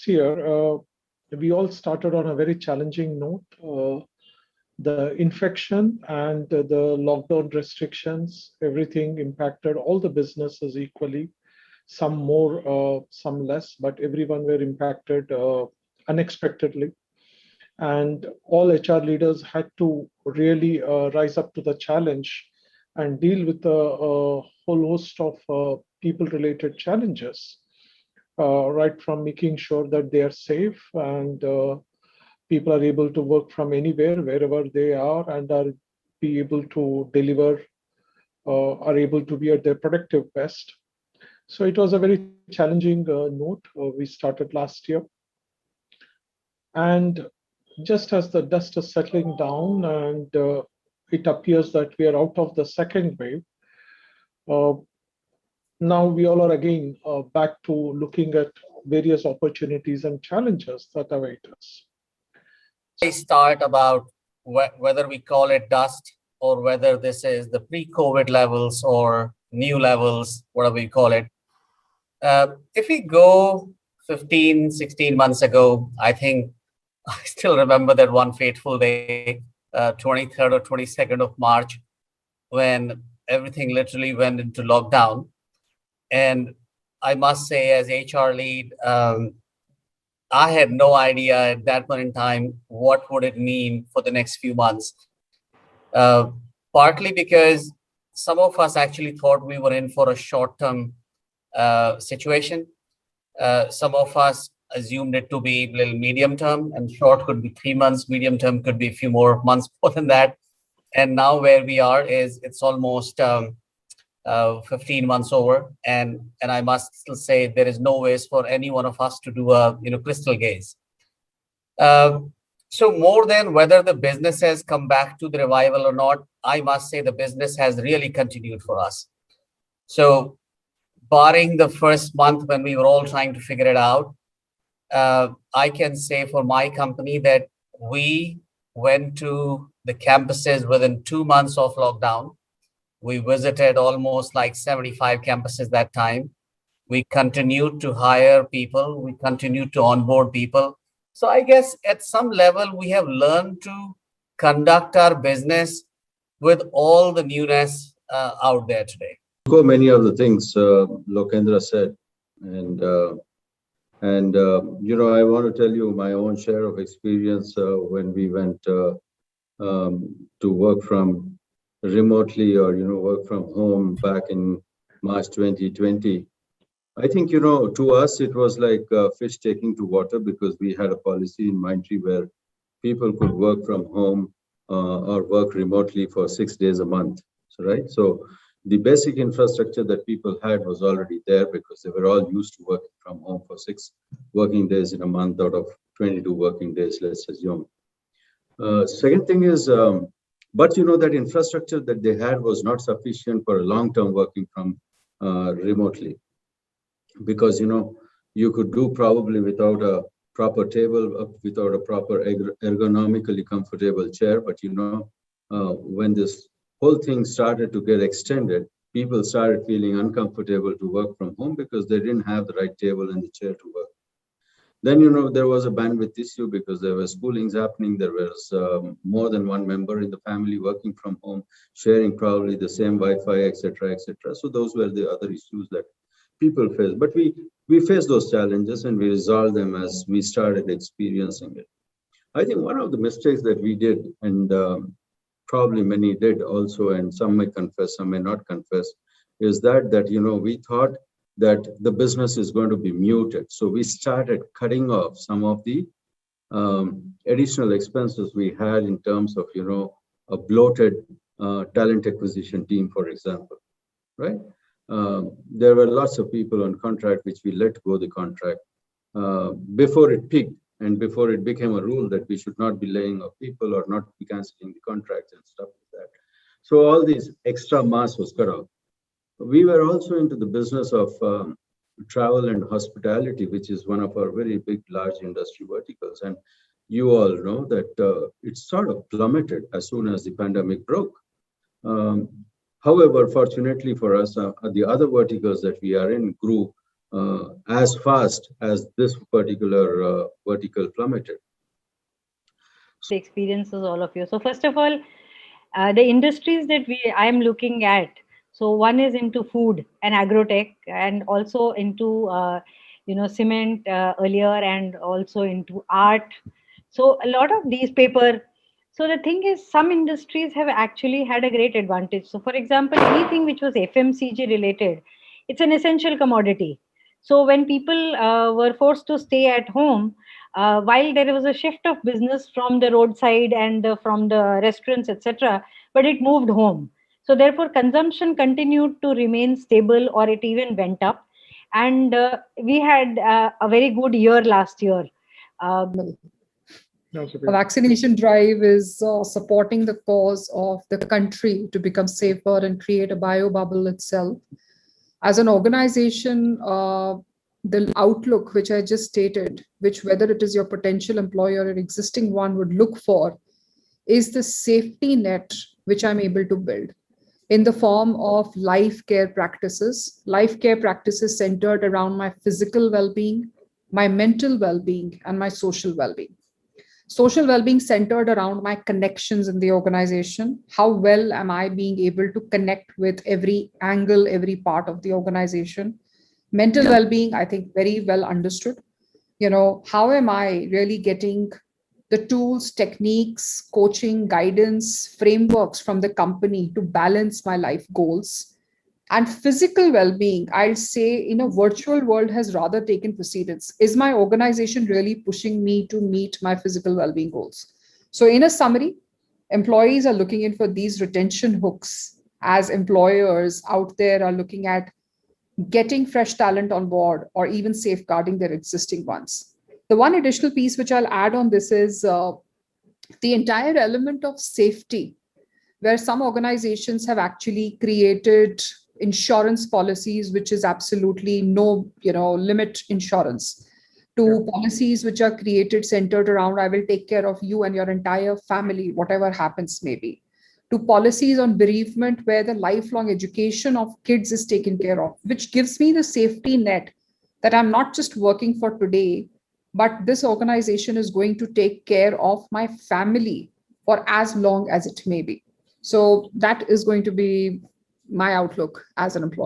last year, we all started on a very challenging note. The infection and the lockdown restrictions, everything impacted all the businesses equally, some more, some less, but everyone were impacted unexpectedly. And all HR leaders had to really rise up to the challenge and deal with a whole host of people-related challenges, right from making sure that they are safe and people are able to work from anywhere, wherever they are, and are be able to deliver, are able to be at their productive best. So it was a very challenging note we started last year. And just as the dust is settling down and it appears that we are out of the second wave, uh, now we all are again back to looking at various opportunities and challenges that await us. I start about whether we call it dust or whether this is the pre-COVID levels or new levels, whatever we call it. If we go 15, 16 months ago, I think I still remember that one fateful day, 23rd or 22nd of March, when everything literally went into lockdown. And I must say, as HR lead, I had no idea at that point in time what would it mean for the next few months. Partly because some of us actually thought we were in for a short-term situation. Some of us assumed it to be a little medium-term, and short could be 3 months, medium-term could be a few more months more than that. And now where we are is it's almost 15 months over, and I must still say there is no ways for any one of us to do a crystal gaze. So more than whether the business has come back to the revival or not, I must say the business has really continued for us. So barring the first month when we were all trying to figure it out, I can say for my company that we went to the campuses within 2 months of lockdown. We visited almost like 75 campuses that time. We continued to hire people. We continued to onboard people. So I guess at some level, we have learned to conduct our business with all the newness out there today. So many of the things Lokendra said, and I want to tell you my own share of experience when we went to work from remotely or work from home back in March 2020. I think to us it was like fish taking to water, because we had a policy in Mindtree where people could work from home or work remotely for 6 days a month. So the basic infrastructure that people had was already there, because they were all used to working from home for 6 working days in a month out of 22 working days, let's assume. Second thing is, but that infrastructure that they had was not sufficient for a long-term working from remotely, because you could do probably without a proper table, without a proper ergonomically comfortable chair. But when this whole thing started to get extended, people started feeling uncomfortable to work from home because they didn't have the right table and the chair to work. Then, there was a bandwidth issue because there were schoolings happening. There was more than one member in the family working from home, sharing probably the same Wi-Fi, etc., etc. So those were the other issues that people faced. But we faced those challenges and we resolved them as we started experiencing it. I think one of the mistakes that we did, and probably many did also, and some may confess, some may not confess, is that we thought that the business is going to be muted. So we started cutting off some of the additional expenses we had in terms of, a bloated talent acquisition team, for example, right? There were lots of people on contract, which we let go the contract before it peaked and before it became a rule that we should not be laying off people or not be canceling the contracts and stuff like that. So all these extra mass was cut off. We were also into the business of travel and hospitality, which is one of our very big, large industry verticals. And you all know that it sort of plummeted as soon as the pandemic broke. However, fortunately for us, the other verticals that we are in grew as fast as this particular vertical plummeted. The experiences, all of you. So first of all, the industries that I am looking at. So one is into food and agrotech, and also into cement earlier, and also into art. So a lot of these paper. So the thing is, some industries have actually had a great advantage. So for example, anything which was FMCG related, it's an essential commodity. So when people were forced to stay at home, while there was a shift of business from the roadside and from the restaurants, etc., but it moved home. So therefore, consumption continued to remain stable, or it even went up. And we had a very good year last year. The vaccination drive is supporting the cause of the country to become safer and create a bio bubble itself. As an organization, the outlook which I just stated, which whether it is your potential employer or existing one would look for, is the safety net which I'm able to build in the form of life care practices centered around my physical well-being, my mental well-being, and my social well-being. Social well-being centered around my connections in the organization. How well am I being able to connect with every angle, every part of the organization? Mental well-being, I think, very well understood. How am I really getting the tools, techniques, coaching, guidance, frameworks from the company to balance my life goals? And physical well-being, I'll say, in a virtual world has rather taken precedence. Is my organization really pushing me to meet my physical well-being goals? So in a summary, employees are looking in for these retention hooks, as employers out there are looking at getting fresh talent on board or even safeguarding their existing ones. The one additional piece which I'll add on this is the entire element of safety, where some organizations have actually created insurance policies, which is absolutely no, limit insurance, to policies which are created centered around, I will take care of you and your entire family, whatever happens maybe, to policies on bereavement, where the lifelong education of kids is taken care of, which gives me the safety net that I'm not just working for today, but this organization is going to take care of my family for as long as it may be. So that is going to be my outlook as an employer.